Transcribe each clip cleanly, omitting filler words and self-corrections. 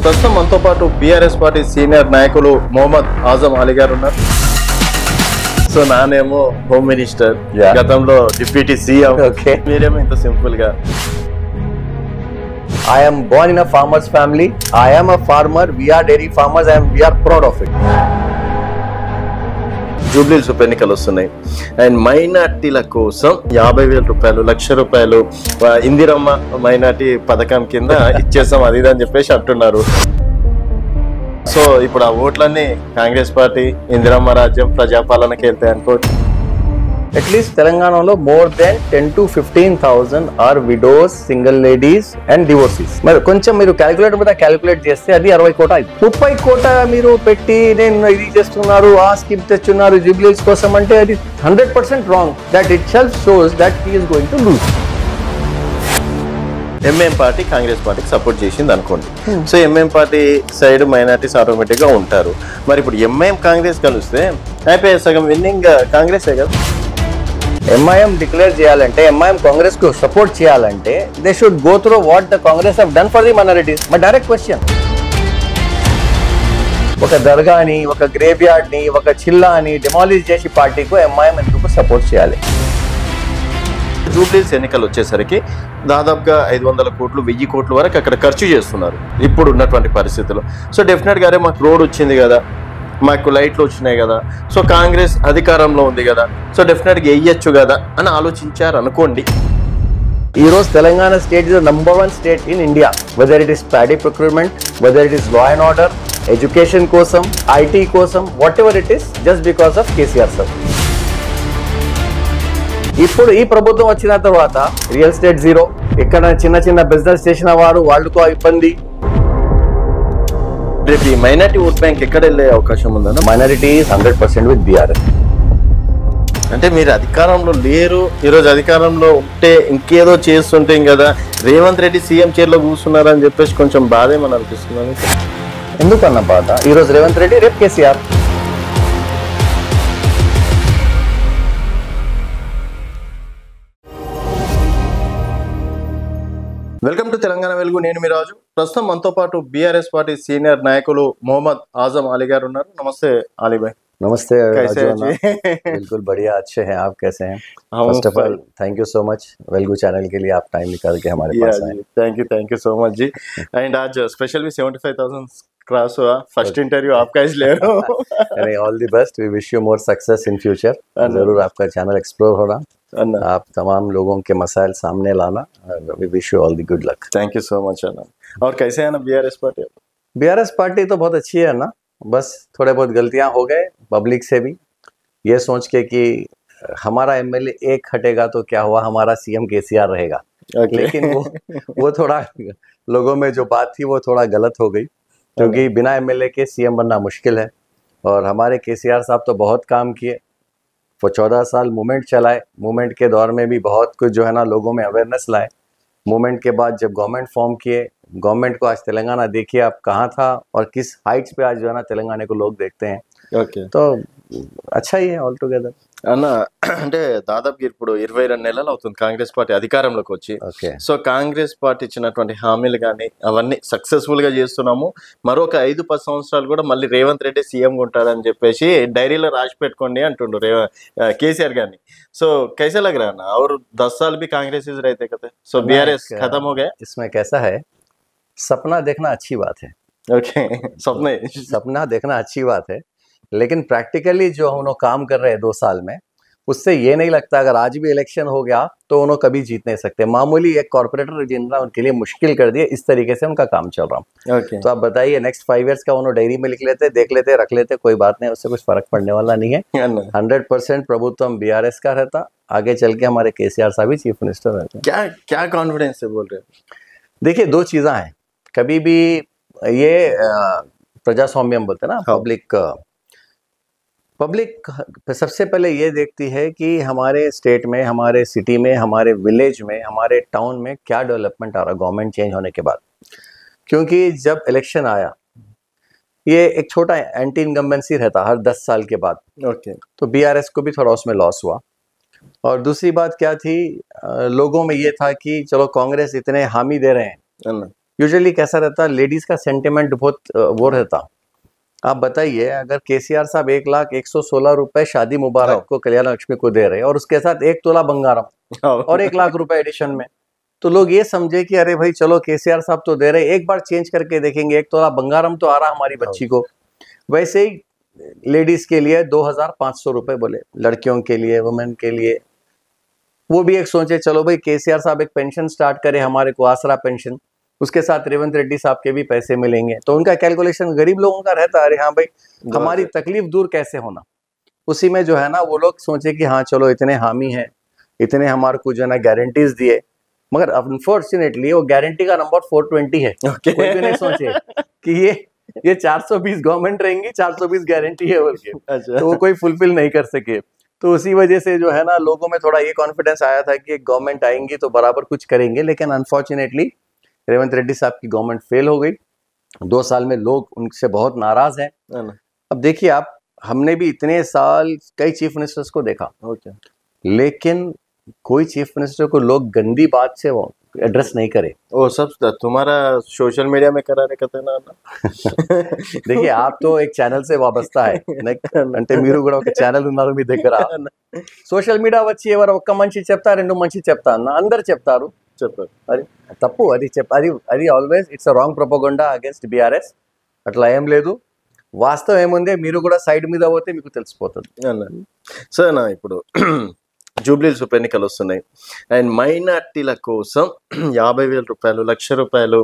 ప్రస్తుతం మనతో పాటు బీఆర్ఎస్ పార్టీ సీనియర్ నాయకులు మొహమ్మద్ ఆజం అలీ గారు ఉన్నారు. సో నానేమో హోమ్ మినిస్టర్, గతంలో డిప్యూటీ సీఎం. మీరేమో ఇంత సింపుల్ గా I am born in a farmer's family. I am a farmer. We are dairy farmers and we are proud of it. జూబ్లీస్ ఉప ఎన్నికలు వస్తున్నాయి అండ్ మైనార్టీల కోసం 50,000 రూపాయలు, ₹1,00,000 ఇందిరమ్మ మైనార్టీ పథకం కింద ఇచ్చేసాం అది ఇది అని చెప్పేసి అంటున్నారు. సో ఇప్పుడు ఆ ఓట్లన్నీ కాంగ్రెస్ పార్టీ, ఇందిరమ్మ రాజ్యం, ప్రజాపాలనకి వెళ్తాయి అనుకోవచ్చు. At least Telangana more than 10 to 15,000 are widows, single ladies and divorcees. మరి కొంచెం మీరు క్యాలిక్యులేటర్ మీద క్యాలిక్యులేట్ చేస్తే అది 60 కోట్ల. 30 కోట్ల మీరు పెట్టి నేను ఇది చేస్తున్నారు, ఆ స్కీమ్ తెచ్చున్నారు జూబ్లీస్ కోసం అంటే అది 100% wrong. That it self shows that he is going to lose. MM party Congress పార్టీకి సపోర్ట్ చేసింది అనుకోండి. So MM party side minorities automatic గా ఉంటారు. మరి ఇప్పుడు ఎంఐఎం కాంగ్రెస్ కలిస్తే అయిపోయే సగం విన్నింగ్ కాంగ్రెసే కదా. ఎంఐఎం డిక్లేర్ చేయాలంటే, ఎంఐఎం కాంగ్రెస్ కు సపోర్ట్ చేయాలంటే they should go through what the Congress have done for the minorities. My direct question, ఒక దర్గాని, ఒక గ్రేవ్ యార్డ్ ని, ఒక చిల్లాని డిమాలిష్ చేసి పార్టీకు ఎంఐఎం ఎందుకు సపోర్ట్ చేయాలి? జూబ్లీస్ ఎన్నికలు వచ్చేసరికి దాదాపుగా 500 కోట్లు, 1000 కోట్ల వరకు అక్కడ ఖర్చు చేస్తున్నారు ఇప్పుడు ఉన్నటువంటి పరిస్థితుల్లో. సో డెఫినెట్ గానే మాకు రోడ్ వచ్చింది కదా, మాకు లైట్లు వచ్చినాయి కదా, సో కాంగ్రెస్ అధికారంలో ఉంది కదా, సో డెఫినెట్గా వేయచ్చు కదా అని ఆలోచించారు అనుకోండి. ఈ రోజు Telangana state is number 1 state in India, whether it is paddy procurement, whether it is law and order, education కోసం, ఐటీ కోసం, what ever it is, just because of KCR sir. ఇప్పుడు ఈ ప్రభుత్వం వచ్చిన తర్వాత రియల్ ఎస్టేట్ జీరో, ఇక్కడ చిన్న చిన్న బిజినెస్ చేసిన వారు వాళ్ళతో ఇబ్బంది. రేపు ఈ మైనార్టీ ఓట్ బ్యాంక్ ఎక్కడ వెళ్ళే అవకాశం ఉందన్న? Minority 100% with BRS. అంటే మీరు అధికారంలో లేరు, ఈరోజు అధికారంలో ఉంటే ఇంకేదో చేస్తుంటే కదా, రేవంత్ రెడ్డి సీఎం చైర్లో కూర్చున్నారని చెప్పేసి కొంచెం బాధ ఏమని అనిపిస్తున్నాను. ఎందుకన్న బాధ? ఈరోజు రేవంత్ రెడ్డి, రేపు కేసీఆర్. వెల్కమ్ టు తెలంగాణ వెలుగు, నేను మీ రాజు. ప్రస్తుతం మనతో పాటు బీఆర్ఎస్ పార్టీ సీనియర్ నాయకులు మొహమ్మద్ ఆజం అలీ గారు ఉన్నారు. నమస్తే అలీ భాయ్. नमस्ते बिल्कुल बढ़िया, अच्छे हैं, आप कैसे हैं? First of all thank you so much Velugu channel के लिए आप टाइम निकाल के हमारे पास आए. थैंक यू सो मच जी. एंड आज स्पेशल भी 75,000 क्रॉस हुआ, फर्स्ट इंटरव्यू आपका इस ले रहा हूं. अरे all the best, we wish you more success in future. जरूर आपका चैनल एक्सप्लोर हो रहा, आप तमाम लोगों के मसाइल सामने लाना. We wish you all the good luck. Thank you so much अना. और कैसे है ना बीआरएस पार्टी? बीआरएस पार्टी तो बहुत अच्छी है ना, बस थोड़े बहुत गलतियां हो गए पब्लिक से भी, ये सोच के कि हमारा एमएलए एक हटेगा तो क्या हुआ, हमारा सीएम केसीआर रहेगा. लेकिन वो थोड़ा लोगों में जो बात थी वो थोड़ा गलत हो गई, क्योंकि बिना एमएलए के सीएम बनना मुश्किल है. और हमारे केसीआर साहब तो बहुत काम किए, वो 14 साल मूवमेंट चलाए. मूवमेंट के दौर में भी बहुत कुछ जो है ना लोगों में अवेयरनेस लाए. मूवमेंट के बाद जब गवर्नमेंट फॉर्म किए, गवर्नमेंट को आज तेलंगाना देखिए आप कहाँ था और किस हाइट्स पे आज जो है ना तेलंगाना को लोग देखते हैं. तो अच्छा ही है ఆల్ టుగెదర్ అన్న. అంటే దాదాపు ఇప్పుడు 22 నెలలు అవుతుంది కాంగ్రెస్ పార్టీ అధికారంలోకి వచ్చి. సో కాంగ్రెస్ పార్టీ ఇచ్చినటువంటి హామీలు కానీ అవన్నీ సక్సెస్ఫుల్ గా చేస్తున్నాము. మరొక 5-10 సంవత్సరాలు కూడా మళ్ళీ రేవంత్ రెడ్డి సీఎం ఉంటారని చెప్పేసి డైరీలో రాసి పెట్టుకోండి అంటుండ్రు కేసీఆర్ గారిని. సో कैसे लग रहा है ना, और 10 साल भी कांग्रेस ही रहते कहते, सो बीआरएस खत्म हो गया. इसमें कैसा है, सपना देखना अच्छी बात है. ओके सपना देखना अच्छी बात है, लेकिन प्रैक्टिकली जो हम लोग काम कर रहे हैं 2 साल में, उससे ये नहीं लगता अगर आज भी इलेक्शन हो गया तो उन्होंने कभी जीत नहीं सकते. मामूली एक कॉर्पोरेटर जिनका उनके लिए मुश्किल कर दिया, इस तरीके से उनका काम चल रहा. तो आप बताइए नेक्स्ट 5 years का उन्होंने डायरी में लिख लेते, देख लेते, रख लेते, कोई बात नहीं, उससे कुछ फर्क पड़ने वाला नहीं है. 100% प्रभुत्व बीआरएस का रहता, आगे चल के हमारे केसीआर साहब ही चीफ मिनिस्टर रहते. क्या कॉन्फिडेंस से बोल रहे हैं? देखिए, 2 चीज़ें हैं. कभी भी ये प्रजास्वाम्य बोलते हैं ना, पब्लिक सबसे पहले ये देखती है कि हमारे स्टेट में, हमारे सिटी में, हमारे विलेज में, हमारे टाउन में क्या डेवलपमेंट आ रहा गवर्नमेंट चेंज होने के बाद. क्योंकि जब इलेक्शन आया, ये एक छोटा एंटी इनकम्बेंसी रहता हर 10 साल के बाद. तो बीआरएस को भी थोड़ा उसमें लॉस हुआ. और दूसरी बात क्या थी, लोगों में ये था कि चलो कांग्रेस इतने हामी दे रहे हैं यूजुअली कैसा रहता, लेडीज का सेंटिमेंट बहुत वो रहता। आप बताइए, अगर केसीआर साहब 1,116 रुपए शादी मुबारक को कल्याण लक्ष्मी को दे रहे हैं और उसके साथ 1 तोला बंगारम और 1 लाख रुपए एडिशन में, तो लोग ये समझे कि अरे भाई चलो केसीआर साहब तो दे रहे, एक बार चेंज करके देखेंगे, 1 तोला बंगारम तो आ रहा हमारी बच्ची को। वैसे ही लेडीज के लिए 2,500 रुपए बोले, लड़कियों के लिए, वुमेन के लिए। वो भी एक सोचे, चलो भाई केसीआर साहब एक पेंशन स्टार्ट करे हमारे को, आसरा पेंशन, उसके साथ रेवंत रेड्डी साहब के भी पैसे मिलेंगे। तो उनका कैलकुलेशन गरीब लोगों का रहता है, अरे हाँ भाई हमारी तकलीफ दूर कैसे होना। उसी में जो है ना वो लोग सोचे कि हाँ चलो इतने हामी हैं, इतने हमारे को जो है ना गारंटीज दिए, मगर अनफॉर्चुनेटली वो गारंटी का नंबर 420 है। कोई भी नहीं सोचे कि ये 420 गवर्नमेंट रहेंगी, 420 गारंटी है बोल के, तो वो कोई फुलफिल नहीं कर सके। तो उसी वजह से जो है ना लोगों में थोड़ा ये कॉन्फिडेंस आया था कि गवर्नमेंट आएंगी तो बराबर कुछ करेंगे, लेकिन अनफॉर्चुनेटली रेवंत रेड्डी साहब की गवर्नमेंट फेल हो गई। 2 साल में लोग उनसे बहुत नाराज हैं। अब देखिए आप, हमने भी इतने साल कई चीफ मिनिस्टर्स को देखा, लेकिन कोई चीफ मिनिस्टर को लोग गंदी बात से वो एड्रेस नहीं करे। वो सब तुम्हारा सोशल मीडिया में कराने का ना देखिए आप तो एक ఛానల్ से వాబస్తా है అంటే మీరు కూడా ఒక ఛానల్ ఉన్నారు మీ దగ్గర। సోషల్ మీడియా వచ్చి ఎవరు ఒక్క మనిషి చెప్తా, 2 మనిషి చెప్తా అన్న, అందరు చెప్తారు అది తప్పు, అది always it's a wrong propaganda against BRS. అట్లా ఏం లేదు, వాస్తవం ఏముంది మీరు కూడా సైడ్ మీద పోతే మీకు తెలిసిపోతుంది। సార్ నా ఇప్పుడు జూబ్లీహిల్స్ ఉప ఎన్నికలు వస్తున్నాయి అండ్ మైనార్టీల కోసం 50,000 రూపాయలు, 1,00,000 రూపాయలు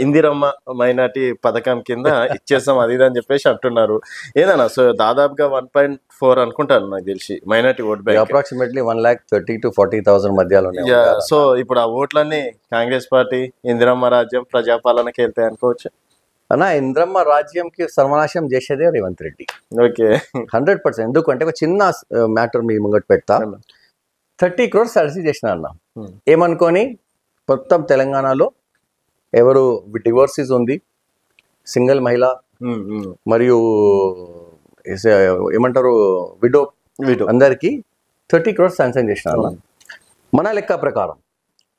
ఇందిరమ్మ మైనార్టీ పథకం కింద ఇచ్చేస్తాం అది ఇది అని చెప్పేసి అంటున్నారు ఏదన్నా। సో దాదాపుగా 1.4 అనుకుంటాను నాకు తెలిసి minority vote bank, approximately 1,30,000 to 40,000 మధ్యలో। సో ఇప్పుడు ఆ ఓట్లన్నీ కాంగ్రెస్ పార్టీ ఇందిరమ్మ రాజ్యం ప్రజాపాలనకి వెళ్తాయి అనుకోవచ్చు అన్న। ఇంద్రమ్మ రాజ్యంకి సర్వనాశం చేసేదే రేవంత్ రెడ్డి। ఓకే 100%। ఎందుకంటే ఒక చిన్న మ్యాటర్ మీ ముంగట పెడతా, 30 crores సర్జరీ చేసిన అన్న, ఏమనుకొని మొత్తం తెలంగాణలో ఎవరు డివోర్సెస్ ఉంది, సింగిల్ మహిళ మరియు ఏమంటారు విడో అందరికి 30 crores శాంక్షన్ చేసిన అన్న। మన లెక్క ప్రకారం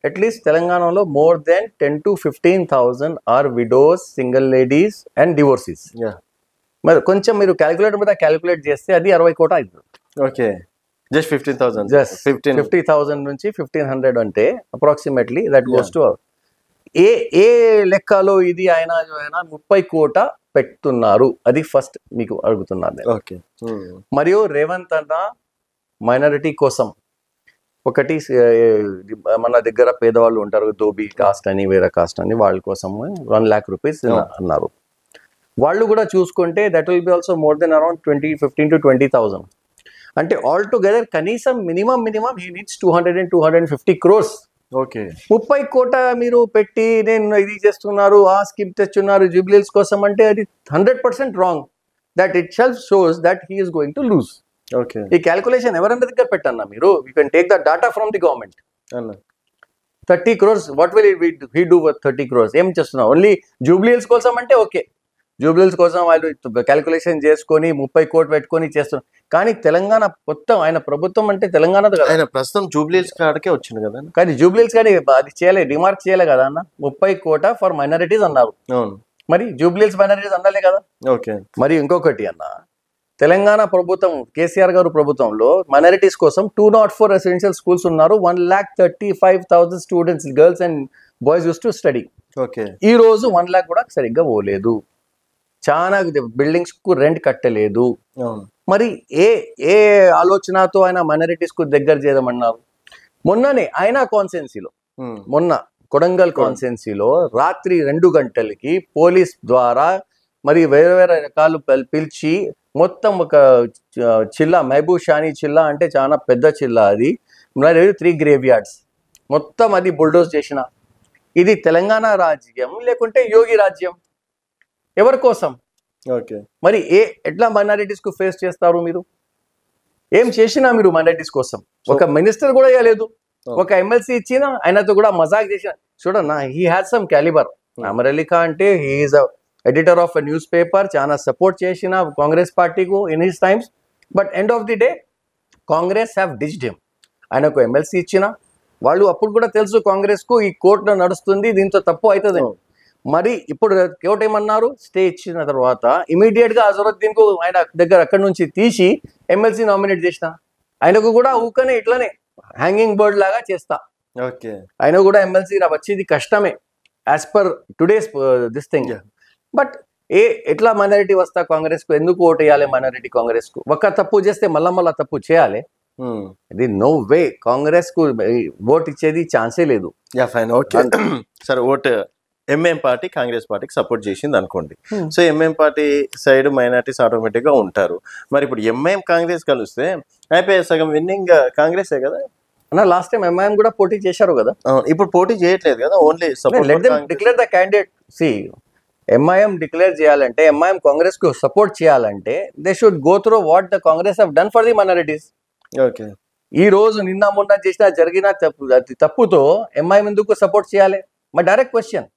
అట్లీస్ట్ తెలంగాణలో more than 10 to 15,000 are widows, single ladies and divorces. మరి కొంచెం మీరు క్యాలిక్యులేటర్ మీద క్యాలిక్యులేట్ చేస్తే అది 60 కోట్ల అవుతుంది। ఓకే జస్ట్ 15,000, జస్ట్ 50,000 నుంచి 1,500 అంటే అప్రాక్సిమేట్లీ దట్ గోస్ టు ఏ లెక్కలో ఇది ఆయన 30 కోట్ల పెడుతున్నారు, అది ఫస్ట్ మీకు అడుగుతున్నారు। ఓకే మరియు రేవంత్ అన్న మైనారిటీ కోసం ఒకటి మన దగ్గర పేదవాళ్ళు ఉంటారు, దోబీ కాస్ట్ అని వేరే కాస్ట్ అని, వాళ్ళ కోసం 1 lakh rupees అన్నారు। వాళ్ళు కూడా చూసుకుంటే that will be also more than around 15 to 20,000 అంటే ఆల్ టుగెదర్ కనీసం minimum he needs 200 and 250 crores। Okay 30 కోట్ల మీరు పెట్టి నేను ఇది చేస్తున్నారు, ఆ స్కీమ్ తెచ్చున్నారు జూబ్లీహిల్స్ కోసం అంటే అది 100% wrong. That it self shows that he is going to lose. Okay ఈ క్యాలిక్యులేషన్ ఎవరైనా దగ్గర పెట్టన్నా మీరు, you can take the data from the government. 30 crores what will he do with 30 crores? ఏం చేస్తున్నా ఓన్లీ జూబ్లీహిల్స్ కోసం అంటే ఓకే, జూబ్లీహిల్స్ కోసం వాళ్ళు క్యాలిక్యులేషన్ చేసుకొని 30 కోట్లు పెట్టుకొని చేస్తున్నారు, కానీ తెలంగాణ మొత్తం ఆయన ప్రభుత్వం అంటే తెలంగాణది కదా, ఆయన ప్రస్తుతం జూబ్లీహిల్స్ కాడికే వచ్చింది కదా, కానీ జూబ్లీహిల్స్ కానీ అది చేయలే, డిమార్క్ చేయలే కదా అన్న। 30 కోట్ల ఫర్ మైనారిటీస్ అన్నారు, మరి జూబ్లీహిల్స్ మైనారిటీస్ అన్నాలే కదా। ఓకే మరి ఇంకొకటి అన్న, తెలంగాణ ప్రభుత్వం కేసీఆర్ గారు ప్రభుత్వంలో మైనారిటీస్ కోసం 204 రెసిడెన్షియల్ స్కూల్స్ ఉన్నారు, 1,35,000 students girls and boys use to study. Okay ఈ రోజు 1 lakh కూడా సరిగ్గా పోలేదు, చాలా బిల్డింగ్స్ కు రెంట్ కట్టలేదు। మరి ఏ ఆలోచనతో ఆయన మైనారిటీస్ కు దగ్గర చేయమన్నారు? మొన్ననే ఆయన కాన్స్టిట్యుయెన్సీలో, మొన్న కొడంగల్ కాన్స్టిట్యుయెన్సీలో రాత్రి 2 గంటలకి పోలీస్ ద్వారా మరి వేరే రకాలు పిలిచి మొత్తం ఒక చిల్లా, మహబూబ్ షానీ చిల్లా అంటే చాలా పెద్ద చిల్లా, అది 3 గ్రేవ్ యార్డ్స్ మొత్తం అది బుల్డోజ్ చేసిన। ఇది తెలంగాణ రాజ్యం లేకుంటే యోగి రాజ్యం? ఎవరి కోసం? ఓకే మరి ఎట్లా మైనారిటీస్ కు ఫేస్ చేస్తారు మీరు? ఏం చేసినా మీరు మైనారిటీస్ కోసం? ఒక మినిస్టర్ కూడా ఇవ్వలేదు, ఒక ఎమ్మెల్సీ ఇచ్చిన ఆయనతో కూడా మజాక్ చేసిన। చూడన్నా, he has some calibre. Amar Ali Khan అంటే he is editor of a newspaper, చాలా సపోర్ట్ చేసిన కాంగ్రెస్ పార్టీకు in his times, but end of the day Congress have ditched him. ఆయనకు ఎమ్మెల్సీ ఇచ్చిన వాళ్ళు అప్పుడు కూడా తెలుసు కాంగ్రెస్ కు ఈ కోర్టులో నడుస్తుంది, దీంతో తప్పు అవుతుంది, మరి ఇప్పుడు కోర్టు ఏమన్నారు, స్టే ఇచ్చిన తర్వాత ఇమీడియట్ గా అజరుద్దీన్ కు ఆయన దగ్గర అక్కడి నుంచి తీసి ఎమ్మెల్సీ నామినేట్ చేసిన. ఆయనకు కూడా ఊకనే ఇట్లనే హ్యాంగింగ్ బర్డ్ లాగా చేస్తా. ఓకే, ఆయన కూడా ఎమ్మెల్సీ వచ్చేది కష్టమే as per today's this thing. But ఎట్లా మైనారిటీ వస్తా కాంగ్రెస్ కు, ఎందుకు ఓటు వేయాలి మైనారిటీ కాంగ్రెస్ కు? ఒక్క తప్పు చేస్తే మళ్ళా తప్పు చేయాలి? ఇది నో వే. కాంగ్రెస్ కు ఓట్ ఇచ్చేది ఛాన్సే లేదు. Fine, okay. సరే, ఓటు ఎంఎం పార్టీ కాంగ్రెస్ పార్టీకి సపోర్ట్ చేసింది అనుకోండి. So MM party side minorities automatic గా ఉంటారు. మరి ఇప్పుడు ఎంఐఎం కాంగ్రెస్ కలిస్తే అయిపోయి సగం విన్నింగ్ కాంగ్రెసే కదా అన్న. లాస్ట్ టైం ఎంఐఎం కూడా పోటీ చేశారు కదా, ఇప్పుడు పోటీ చేయట్లేదు కదా, ఓన్లీ డిక్లేర్ ద క్యాండిడేట్. సి ఎంఐఎం డిక్లేర్ చేయాలంటే, ఎంఐఎం కాంగ్రెస్ కు సపోర్ట్ చేయాలంటే they should go through what the Congress have done for the minorities. Okay, ఈ రోజు నిన్న మొన్న చేసిన జరిగిన తప్పుతో ఎంఐఎం ఎందుకు సపోర్ట్ చేయాలి? మా డైరెక్ట్ క్వశ్చన్.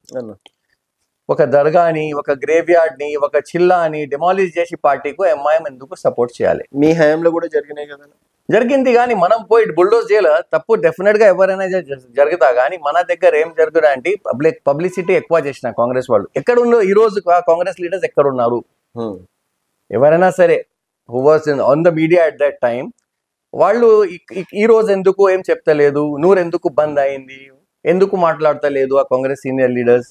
ఒక దర్గాని, ఒక గ్రేవ్ యార్డ్ ని, ఒక చిల్లాని డెమాలిష్ చేసి పార్టీకు ఎంఐఎం ఎందుకు సపోర్ట్ చేయాలి? మీ హయాంలో కూడా జరిగినాయి కదా. జరిగింది, కానీ మనం పోయి బుల్డోజ్ చేయాలి. తప్పు డెఫినెట్ గా ఎవరైనా జరుగుతా, కానీ మన దగ్గర ఏం జరుగుతా అంటే పబ్లిసిటీ ఎక్కువ చేసిన కాంగ్రెస్ వాళ్ళు. ఎక్కడ ఉన్నారు ఈ రోజు కాంగ్రెస్ లీడర్స్? ఎక్కడ ఉన్నారు? ఎవరైనా సరే who was on the media at that time, వాళ్ళు ఈ రోజు ఎందుకు ఏం చెప్తలేదు, నూరు ఎందుకు బంద్ అయింది, ఎందుకు మాట్లాడతలేదు ఆ Congress senior leaders?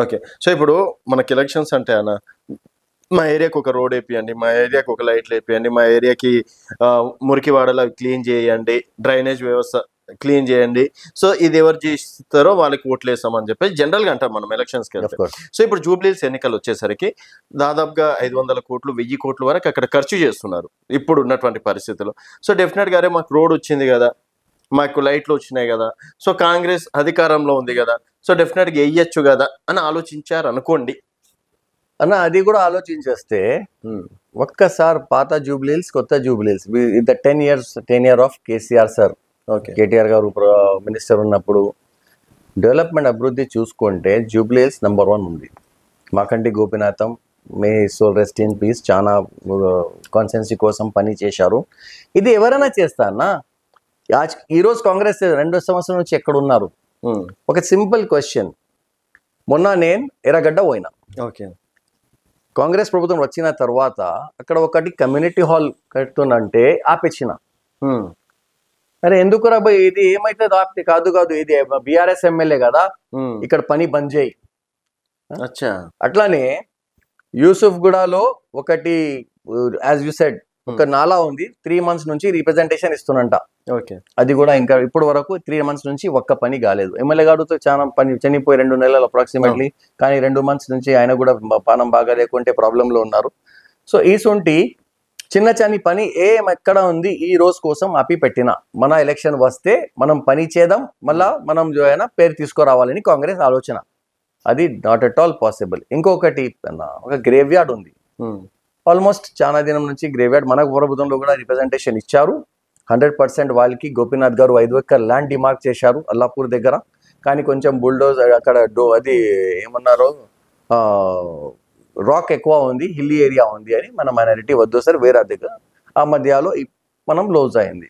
Okay, so ఇప్పుడు మనకి ఎలక్షన్స్ అంటే అన్న, మా ఏరియాకి ఒక రోడ్ వేపియండి, మా ఏరియాకి ఒక లైట్లు వేపియండి, మా ఏరియాకి మురికి వాడలు క్లీన్ చేయండి, డ్రైనేజ్ వ్యవస్థ క్లీన్ చేయండి, సో ఇది ఎవరు చేస్తారో వాళ్ళకి ఓట్లు వేస్తామని చెప్పి జనరల్గా అంటాం మనం ఎలక్షన్స్కి వెళ్తే. సో ఇప్పుడు జూబ్లీహిల్స్ ఎన్నికలు వచ్చేసరికి దాదాపుగా 500 కోట్లు 1000 కోట్ల వరకు అక్కడ ఖర్చు చేస్తున్నారు ఇప్పుడు ఉన్నటువంటి పరిస్థితుల్లో. సో డెఫినెట్గా అరే మాకు రోడ్ వచ్చింది కదా, మాకు లైట్లు వచ్చినాయి కదా, సో కాంగ్రెస్ అధికారంలో ఉంది కదా, సో డెఫినెట్గా వేయచ్చు కదా అని ఆలోచించారు అనుకోండి అన్న. అది కూడా ఆలోచించేస్తే ఒక్కసారి పాత జూబ్లీహిల్స్, కొత్త Jubilee Hills, the 10 year of KCR sir, KTR గారు మినిస్టర్ ఉన్నప్పుడు డెవలప్మెంట్ అభివృద్ధి చూసుకుంటే జూబ్లీహిల్స్ నెంబర్ 1 ఉంది. Maganti Gopinath, may soul rest in peace, చాలా కాన్స్టిట్యున్సీ కోసం పని చేశారు. ఇది ఎవరైనా చేస్తారన్నా? ఈరోజు కాంగ్రెస్ 2 సంవత్సరాల నుంచి ఎక్కడ ఉన్నారు? ఒక సింపుల్ క్వశ్చన్. మొన్న నేను ఎర్రగడ్డ పోయినా. ఓకే, కాంగ్రెస్ ప్రభుత్వం వచ్చిన తర్వాత అక్కడ ఒకటి కమ్యూనిటీ హాల్ కడుతున్నంటే ఆపేసిన. అరే ఎందుకు రా భయ్, ఇది ఏమైతుంది ఆపితే? కాదు ఇది బీఆర్ఎస్ ఎమ్మెల్యే కదా, ఇక్కడ పని బంద్ చేయి. అట్లానే యూసుఫ్ గూడలో ఒకటి యాజ్ యూ సెడ్ ఒక నాలా ఉంది, 3 months నుంచి రిప్రజెంటేషన్ ఇస్తున్నంట. ఓకే, అది కూడా ఇంకా ఇప్పుడు వరకు 3 months నుంచి ఒక్క పని కాలేదు. ఎమ్మెల్యే గారితో చాలా పని చనిపోయి 2 నెలలు అప్రాక్సిమేట్లీ, కానీ 2 months నుంచి ఆయన కూడా పానం బాగా లేకుంటే ప్రాబ్లంలో ఉన్నారు. సో ఈ సొంటి చిన్న పని ఎక్కడ ఉంది ఈ రోజు కోసం ఆపి పెట్టిన. మన ఎలక్షన్ వస్తే మనం పని చేద్దాం, మళ్ళా మనం పేరు తీసుకురావాలని కాంగ్రెస్ ఆలోచన. అది నాట్ ఎట్ ఆల్ పాసిబుల్. ఇంకొకటి ఒక గ్రేవ్ యార్డ్ ఉంది, ఆల్మోస్ట్ చాలా దినం నుంచి గ్రేవ్ యార్డ్ మన ప్రభుత్వంలో కూడా రిప్రజెంటేషన్ ఇచ్చారు. 100% వాళ్ళకి గోపీనాథ్ గారు 5 ఎకర్ ల్యాండ్ డిమార్క్ చేశారు అల్లాపూర్ దగ్గర, కానీ కొంచెం బుల్డోజ్ అక్కడ అది ఏమన్నారు రాక్ ఎక్కువ ఉంది, హిల్లీ ఏరియా ఉంది అని మన మైనారిటీ వద్దు సార్ వేరే దగ్గర ఆ మధ్యలో మనం లోజ్ అయింది.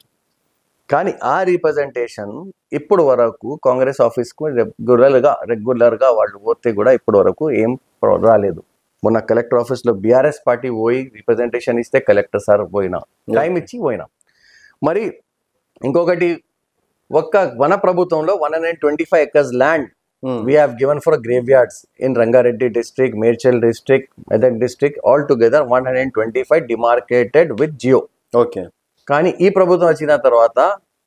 కానీ ఆ రిప్రజెంటేషన్ ఇప్పుడు వరకు కాంగ్రెస్ ఆఫీస్కు రెగ్యులర్గా వాళ్ళు పోతే కూడా ఇప్పటి వరకు ఏం రాలేదు. మొన్న కలెక్టర్ ఆఫీస్లో బీఆర్ఎస్ పార్టీ పోయి రిప్రజెంటేషన్ ఇస్తే కలెక్టర్ సార్ పోయినా, టైం ఇచ్చి పోయినా. మరి ఇంకొకటి, ఒక్క వన ప్రభుత్వంలో 125 acres land we have given for graveyards in Rangareddy district, Medchal district, Medak district, all together 125 demarcated with geo. Okay. కానీ ఈ ప్రభుత్వం వచ్చిన తర్వాత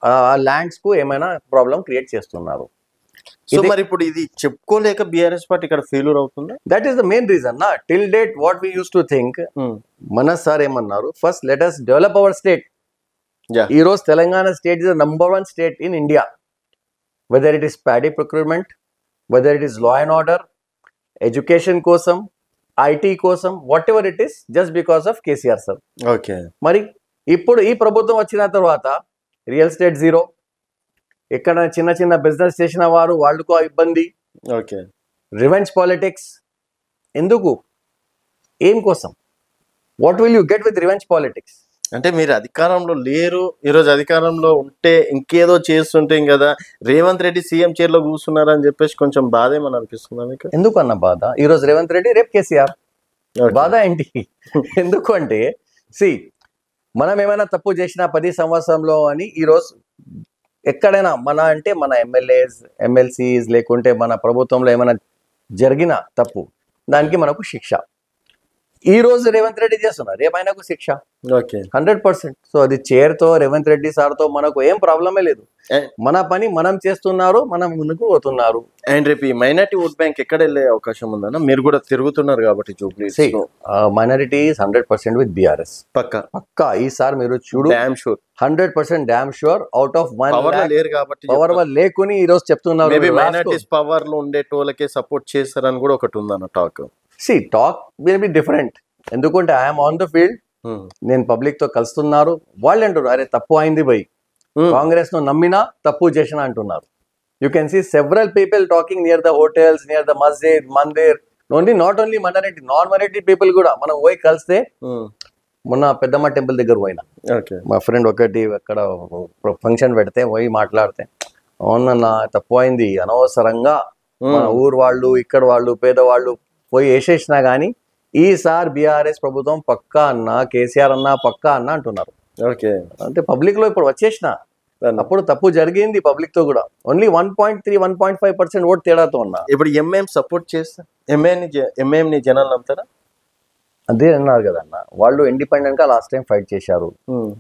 ఆ ల్యాండ్స్ కు ఏమైనా ప్రాబ్లం క్రియేట్ చేస్తున్నారు. సో మరి ఇప్పుడు ఇది చెప్పుకోలేక బీఆర్ఎస్ పార్టీ ఇక్కడ ఫెయిల్యూర్ అవుతుందా? That is the main reason నా. Till date what we use to think, మన సార్ ఏమన్నారు, first let us develop our state. ఈ రోజు Telangana state is the number 1 state in India, whether it is paddy procurement, whether it is law and order, education kosam, IT kosam, whatever it is, just because of KCR sir. Okay. Mari ippudu ee prabhutvam vachina tarvata real estate zero, ekkada chinna business chesina varu valluku ibbandi. Okay. Revenge politics enduku, em kosam, what will you get with revenge politics? అంటే మీరు అధికారంలో లేరు, ఈరోజు అధికారంలో ఉంటే ఇంకేదో చేస్తుంటే కదా రేవంత్ రెడ్డి సీఎం చైర్ లో కూర్చున్నారు అని చెప్పేసి కొంచెం బాధ ఏమని అనిపిస్తుందా మీకు? ఎందుకు అన్న బాధ? ఈ రోజు రేవంత్ రెడ్డి, రేపు కేసీఆర్. బాధ ఏంటి? ఎందుకు అంటే మనం ఏమైనా తప్పు చేసిన 10 సంవత్సరంలో అని ఈరోజు ఎక్కడైనా మన ఎమ్మెల్యేస్, ఎమ్మెల్సీస్ లేకుంటే మన ప్రభుత్వంలో ఏమైనా జరిగిన తప్పు దానికి మనకు శిక్ష. ఈ రోజు రేవంత్ రెడ్డి చేస్తున్నారు, రేపు ఆయనకు శిక్ష. 100%. సో అది చైర్తో రేవంత్ రెడ్డి సార్తో మనకు ఏం ప్రాబ్లమే లేదు. మన పని మనం చేస్తున్నారు, మనం ముందుకు పోతున్నారు. అండ్ రేపు ఈ మైనారిటీ ఓట్ బ్యాంక్ ఎక్కడ వెళ్ళే అవకాశం ఉందన్న? మీరు కూడా తిరుగుతున్నారు కాబట్టి జూబ్లీస్. Minority 100% with BRS. పక్కా ఈసారి మీరు చూడు, 100% డామ్ షూర్. అవుట్ ఆఫ్ లేరు కాబట్టి పవర్ వల్ల లేకుని ఈ రోజు చెప్తున్నారు మైనారిటీస్ పవర్ లో ఉండే టోలకే సపోర్ట్ చేస్తారని కూడా ఒకటి ఉందన్న talk. Talk will be different. ఎందుకంటే ఐఎమ్ ఆన్ ద ఫీల్డ్, నేను పబ్లిక్ తో కలుస్తున్నారు. వాళ్ళు అంటారు అరే తప్పు అయింది బై, కాంగ్రెస్ ను నమ్మినా తప్పు చేసిన అంటున్నారు. You can see several people talking near the hotels, near the మస్జిద్, మందిర్. Not only minority, non minority people కూడా మనం పోయి కలిస్తే, మొన్న పెద్దమ్మ టెంపుల్ దగ్గర పోయినా, మా ఫ్రెండ్ ఒకటి అక్కడ ఫంక్షన్ పెడితే పోయి మాట్లాడితే, అవునన్నా తప్పు అయింది, అనవసరంగా మన ఊరు వాళ్ళు ఇక్కడ వాళ్ళు పేదవాళ్ళు పోయి వేసేసినా గానీ ఈసారి బీఆర్ఎస్ ప్రభుత్వం పక్కా అన్న, కేసీఆర్ అన్న పక్కా అన్న అంటున్నారు. అంటే పబ్లిక్ లో ఇప్పుడు వచ్చేసిన, అప్పుడు తప్పు జరిగింది పబ్లిక్ తో కూడా. ఓన్లీ 1.3-1.5% ఓట్ తేడాతో ఉన్నా. ఇప్పుడు ఎంఐఎం సపోర్ట్ చేస్తా, ఎంఐఎం ని జనాలు నమ్ముతారా? అదే అన్నారు కదన్న, వాళ్ళు ఇండిపెండెంట్ గా లాస్ట్ టైం ఫైట్ చేశారు.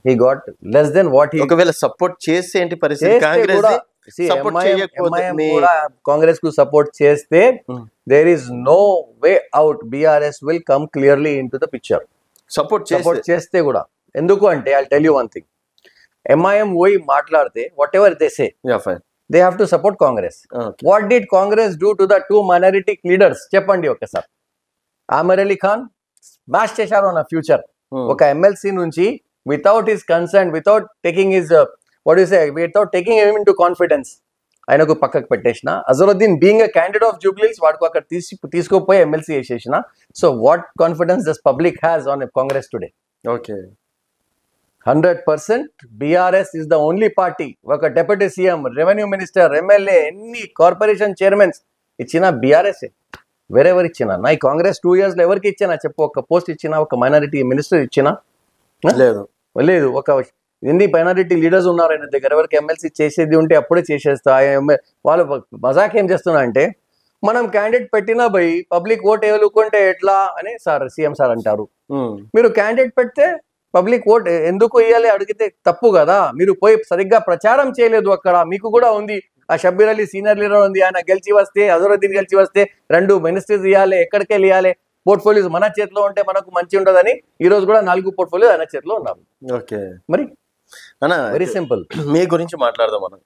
He got less than what. ఒకవేళ సపోర్ట్ చేస్తే ఏంటి పరిస్థితి? కాంగ్రెస్ కు సపోర్ట్ చేస్తే there is no way out. BRS will come clearly into the picture. Support చేస్తే కూడా. ఎందుకు అంటే I tell you one thing, MIM పోయి మాట్లాడితే whatever they say, they have to support Congress. What did Congress do to the 2 minority leaders? చెప్పండి ఒకసారి. Aamir Ali Khan smash చేశారు అన్న ఫ్యూచర్. ఒక ఎమ్మెల్సీ నుంచి without his concern, without taking his without taking him into confidence ఆయనకు పక్కకు పెట్టేసిన. Azharuddin being a candidate of Jubilees, వాడికి అక్కడ తీసుకుపోయి ఎమ్మెల్సీ చేసేసిన. So what confidence does public has on Congress today? 100% BRS is the only party. ఒక deputy CM, revenue minister, MLA, ఎన్ని corporation chairmans ఇచ్చిన బీఆర్ఎస్. వేరెవరు ఇచ్చినా? నా ఈ కాంగ్రెస్ 2 years లో ఎవరికి ఇచ్చినా చెప్పు? ఒక పోస్ట్ ఇచ్చినా, ఒక మైనారిటీ మినిస్టర్ ఇచ్చినా? లేదు. ఒక ఎన్ని మైనారిటీ లీడర్స్ ఉన్నారు ఆయన దగ్గర. ఎవరికి ఎమ్మెల్సీ చేసేది ఉంటే అప్పుడే చేసేస్తా. వాళ్ళు మజాక్ ఏం చేస్తున్నా అంటే, మనం క్యాండిడేట్ పెట్టినా పోయి పబ్లిక్ ఓట్ వేయలుకుంటే ఎట్లా అని సీఎం సార్ అంటారు. మీరు క్యాండిడేట్ పెడితే పబ్లిక్ ఓట్ ఎందుకు వేయాలి అడిగితే తప్పు కదా. మీరు పోయి సరిగ్గా ప్రచారం చేయలేదు అక్కడ. మీకు కూడా ఉంది, ఆ షబ్బీర్ అలీ సీనియర్ లీడర్ ఉంది, ఆయన గెలిచి వస్తే, అజరుద్దీన్ గెలిచి వస్తే 2 మినిస్టర్స్ ఇవ్వాలి, ఎక్కడికి ఇవ్వాలి, పోర్ట్ఫోలియోస్ మన చేతిలో ఉంటే మనకు మంచి ఉండదని ఈ రోజు కూడా 4 పోర్ట్ఫోలియో ఆయన చేతిలో ఉన్నారు. మరి వెరీ సింపుల్. మీ గురించి మాట్లాడదాం మనం.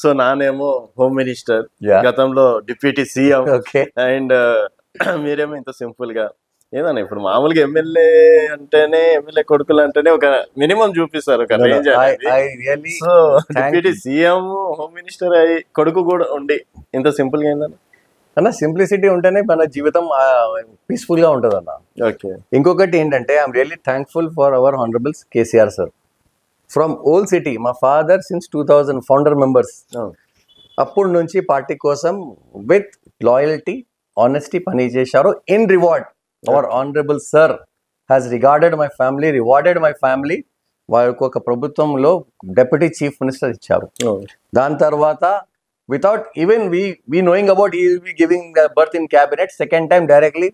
సో నానేమో హోమ్ మినిస్టర్, గతంలో డిప్యూటీ సీఎం, అండ్ మీరేమో ఇంత సింపుల్ గా ఏదన్నా ఇప్పుడు మామూలుగా ఎమ్మెల్యే అంటేనే, ఎమ్మెల్యే కొడుకులు అంటేనే ఒక మినిమం చూపిస్తారు ఒక range. So deputy CM, home minister అయ్యి కొడుకు కూడా ఉండి ఇంత సింపుల్ గా ఏందన్న? అన్న సింప్లిసిటీ ఉంటేనే మన జీవితం పీస్ఫుల్ గా ఉంటుంది అన్న. ఇంకొకటి ఏంటంటే I'm really thankful for hour honourable KCR sir. From old city, మా ఫాదర్ సిన్స్ 2000 ఫౌండర్ మెంబర్స్. అప్పటి నుంచి పార్టీ కోసం విత్ లాయల్టీ, ఆనెస్టీ పని చేశారు. In reward our honourable sir has regarded my family, rewarded my family. వాళ్ళకు ఒక ప్రభుత్వంలో డెప్యూటీ చీఫ్ మినిస్టర్ ఇచ్చారు. దాని తర్వాత without even we knowing about he will be giving birth in cabinet, second time directly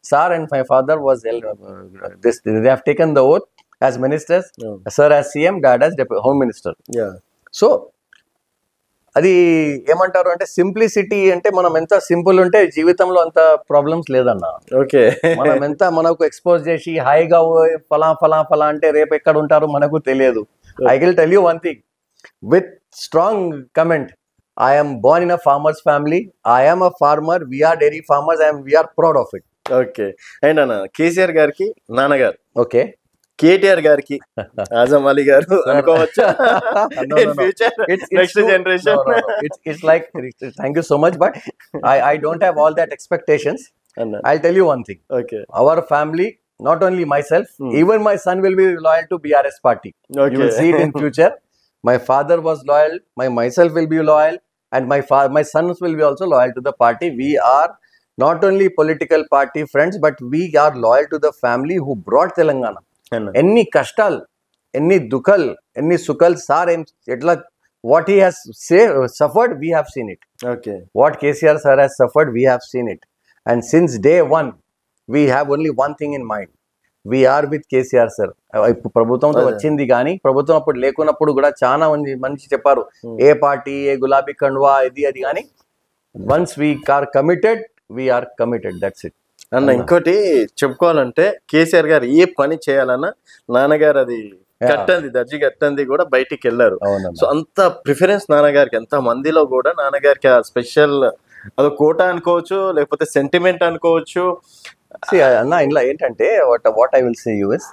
sir and my father was they have taken the oath as ministers. Sir as CM, dad as home minister. So అది ఏమంటారు అంటే simplicity అంటే మనం ఎంత simple ఉంటే జీవితంలో అంత problems లేదన్న. మనం ఎంత మనకు ఎక్స్పోజ్ చేసి హాయిగా ఫలా అంటే రేపు ఎక్కడ ఉంటారో మనకు తెలియదు. I will tell you one thing with strong comment. I am born in a farmer's family. I am a farmer. We are dairy farmers and we are proud of it. And అన్న కేసీఆర్ గారికి నాన్నగారు, కేటీఆర్ గారికి ఆజం అలీ గారు అనుకోవచ్చా? Next generation. It's like thank you so much, but I don't have all that expectations. I'll tell you one thing. Our family not only myself, even my son will be loyal to BRS party. Okay. You will see it in future. My father was loyal, myself will be loyal, and my sons will be also loyal to the party. We are not only political party friends, but we are loyal to the family who brought Telangana. Any kashtal, any dukal, any sukal, sar, etla, what he has suffered, we have seen it. Okay. What KCR sir has suffered, we have seen it. And since day one, we have only one thing in mind. We are with KCR sir. ప్రభుత్వంతో వచ్చింది కానీ ప్రభుత్వం అప్పుడు లేకున్నప్పుడు కూడా చాలా మంది చెప్పారు ఏ party ఏ గులాబీ కండువా ఇది అది కానీ once we are committed, we are committed, that's it. అన్న ఇంకోటి చెప్పుకోవాలంటే కేసీఆర్ గారు ఏ పని చేయాలన్నా నాన్నగారు అది కట్టంది దర్జీ కట్టంది కూడా బయటికి వెళ్ళారు. సో అంత ప్రిఫరెన్స్ నాన్నగారికి, ఎంత మందిలో కూడా నాన్నగారికి ఆ స్పెషల్ అది కోట అనుకోవచ్చు, లేకపోతే సెంటిమెంట్ అనుకోవచ్చు. అన్న ఇంట్లో ఏంటంటే what I will say you is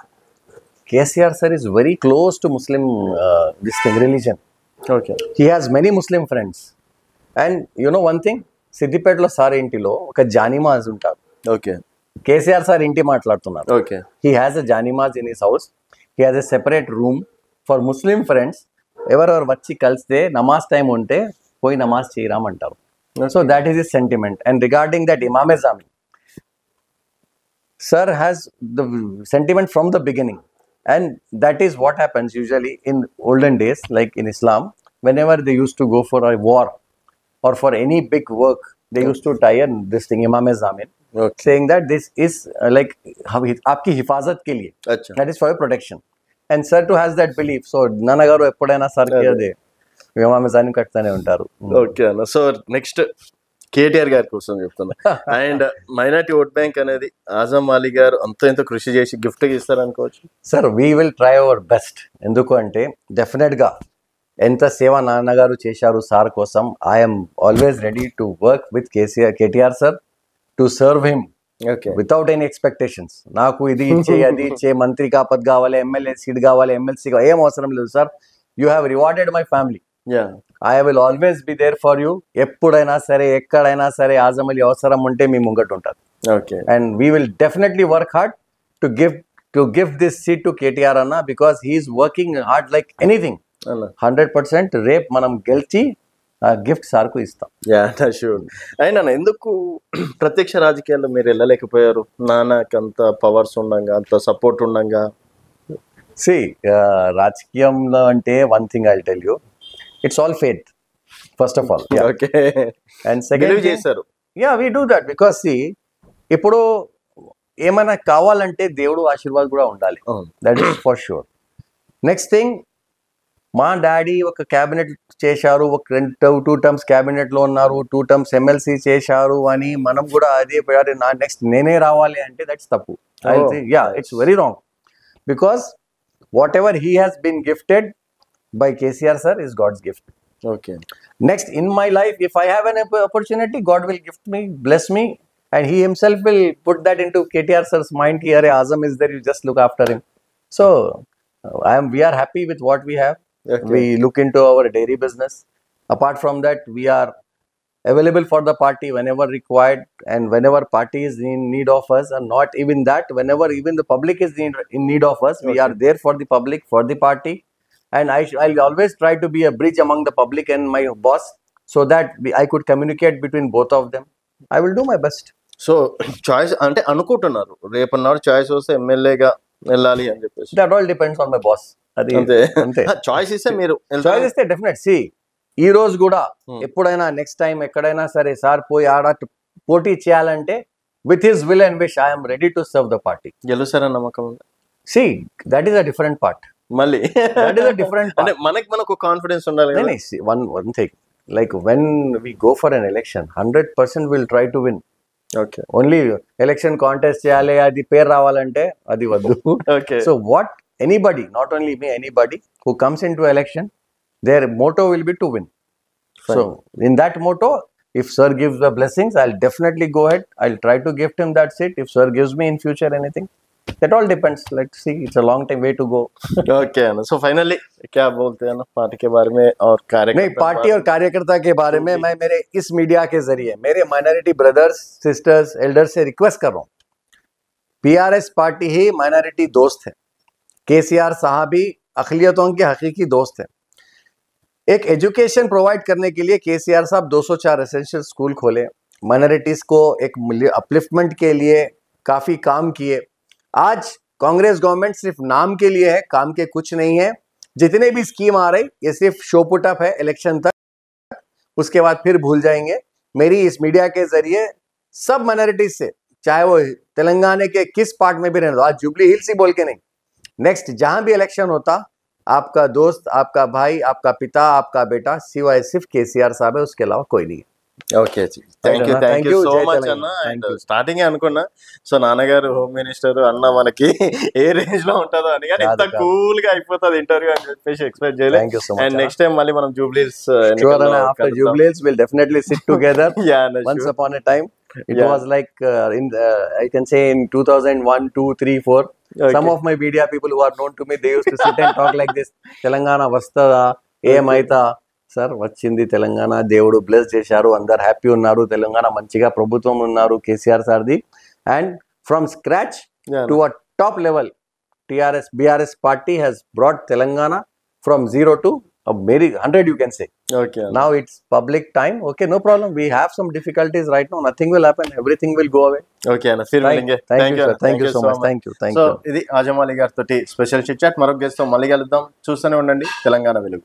KCR sir is very close to Muslim this thing religion. Okay. He has many Muslim friends and you know one thing, సిద్దిపేటలో సార్ ఇంటిలో ఒక జానిమాజ్ ఉంటారు. ఓకే. కేసీఆర్ సార్ ఇంటి మాట్లాడుతున్నారు. Okay. He has a janamaz in his house. He has a separate room for Muslim friends. ఎవరెవరు వచ్చి కలిస్తే నమాజ్ టైం ఉంటే పోయి నమాజ్ చేయరామంటారు. So that is his sentiment. And regarding that ఇమామే Jami, sir has the sentiment from the beginning, and that is what happens usually in olden days, like in Islam, whenever they used to go for a war or for any big work, they used to tie in this thing imam zamin, saying that this is like aapki hifazat ke liye, that is for your protection. And sir too has that belief, so nanagaru eppudaina sir ki ade imam zamin kattane untaru. Okay, so next KTR గారి కోసం చెప్తున్నా. And minority vote bank అనేది ఆజం అలీ గారు అంత ఎంతో కృషి చేసి gift ఇస్తారు అనుకోవచ్చు. Sir we will try our best. ఎందుకు అంటే డెఫినెట్గా ఎంత సేవ నాన్నగారు చేశారు సార్ కోసం. I'm always ready to work with KTR sir to serve him without any expectations. నాకు ఇది ఇచ్చే అది ఇచ్చే మంత్రి కాపత్ కావాలి, ఎమ్మెల్యే సీట్ కావాలి, ఎమ్మెల్సీ కావాలి, ఏం అవసరం లేదు sir. You have rewarded my family. I will always be there for you. ఎప్పుడైనా సరే ఎక్కడైనా సరే ఆజం అలీ అవసరం ఉంటే మీ ముంగట ఉంటారు. And we will definitely work hard to give this seat to KTR అన్న, because he is working hard like anything. 100% రేపు మనం గెలిచి గిఫ్ట్ సార్కు ఇస్తాం. అయినా ఎందుకు ప్రత్యక్ష రాజకీయాల్లో మీరు వెళ్ళలేకపోయారు? నాన్నకి అంత పవర్స్ ఉండగా, అంత సపోర్ట్ ఉండగా. రాజకీయంలో అంటే one thing I tell you, it's all faith, first of all. Okay. And second, చేశారు. We do that because see, ఇప్పుడు ఏమైనా కావాలంటే దేవుడు ఆశీర్వాదం కూడా ఉండాలి. That is for sure. Next thing, మా డాడీ ఒక క్యాబినెట్ చేశారు, ఒక 2 terms క్యాబినెట్ లో ఉన్నారు, 2 terms ఎమ్మెల్సీ చేశారు అని మనం కూడా అదే నెక్స్ట్ నేనే రావాలి అంటే దట్స్ తప్పు. It's very wrong. Because whatever he has been gifted by KCR sir is God's gift. Okay. Next in my life, if I have an opportunity, God will gift me, bless me, and he himself will put that into KTR sir's mind. Here Azam is there, you just look after him. So we are happy with what we have. Okay. We look into our dairy business. Apart from that, we are available for the party whenever required, and whenever party is in need of us, and not even that, whenever even the public is in need of us, we are there for the public, for the party. And I'll always try to be a bridge among the public and my boss, so that I could communicate between both of them. I will do my best. So choice ante anukuntunnaru repannaru choice vose MLA ga ellali ani cheppesi. That all depends on my boss. Adi ante choice ise meeru choice iste definite. See, ee roju kuda eppudaina next time ekkadaina sare sir poi aada poti cheyalante with his will and wish, I am ready to serve the party. gelusara namakam unda. See, that is a different part. మళ్ళీ that is a different part. మనకు confidence ఉండాలి కదా. one thing, like when we go for an election, 100% will try to win. Okay. Only election contest cheyale, adi pair ravalante adi vaddu. Okay. So what anybody, not only me, anybody who comes into election, their motto will be to win. Fine. So in that motto, if sir gives the blessings, I'll definitely go ahead. I'll try to gift him that seat. If sir gives me in future anything, that all depends. Let's see, it's a long time way to go. Okay, so finally क्या बोलते हैं ना party के बारे में और कार्यकर्ता? नहीं, पार्टी और कार्यकर्ता के बारे में मैं मेरे इस मीडिया के जरिए मेरे माइनॉरिटी ब्रदर्स, सिस्टर्स, एल्डर्स से रिक्वेस्ट कर रहा हूँ, पीआरएस पार्टी ही माइनॉरिटी दोस्त है, केसीआर साहब ही अक़लियतों के हकीकी दोस्त है। एक एजुकेशन प्रोवाइड करने के लिए केसीआर साहब 204 रेसिडेंशियल स्कूल खोले, माइनॉरिटीज को एक अपलिफ्टमेंट के लिए काफी काम किए। आज कांग्रेस गवर्नमेंट सिर्फ नाम के लिए है, काम के कुछ नहीं है। जितने भी स्कीम आ रही ये सिर्फ शो पुट अप है इलेक्शन तक, उसके बाद फिर भूल जाएंगे। मेरी इस मीडिया के जरिए सब माइनॉरिटीज से, चाहे वो तेलंगाना के किस पार्ट में भी रहने दो, आज जुबली हिल्स ही बोल के नहीं, नेक्स्ट जहां भी इलेक्शन होता, आपका दोस्त, आपका भाई, आपका पिता, आपका बेटा सिवाय सिर्फ केसीआर साहब है, उसके अलावा कोई नहीं है। Okay thank you so much అన్న. అండ్ స్టార్టింగ్ అనుకున్నా సో నాన్నగారు హోమ్ మినిస్టర్ అన్న మనకి ఏ రేంజ్ లో ఉంటుందో అని, కానీ ఇంత కూల్ గా అయిపోతుంది ఇంటర్వ్యూ అని చెప్పేసి ఎక్స్పెక్ట్ చేయలేదు. అండ్ నెక్స్ట్ టైం మళ్ళీ మనం జూబ్లీస్ after jubilees we'll definitely sit together. Once upon a time it was like I can say in 2001, 2, 3, 4 some of my media people who are known to me, they used to sit and talk like this, Telangana vastada emaita. Sir వచ్చింది తెలంగాణ, దేవుడు bless చేశారు, అందరు happy ఉన్నారు, తెలంగాణ మంచిగా ప్రభుత్వం ఉన్నారు KCR sir. And from scratch to a top level TRS BRS party has brought Telangana from 0 to a very 100 you can say. Okay. Now it's public time. Okay, no problem. We have some difficulties right now. Nothing will happen. Everything will go away. Okay, Anna. Fir milenge. Thank you, sir. Thank you so much. Thank you. So, ఇది ఆజం అలీ గారితో special chit chat. మరొక guest తో మళ్ళీ కలుద్దాం. చూస్తూనే ఉండండి తెలంగాణ వెలుగు.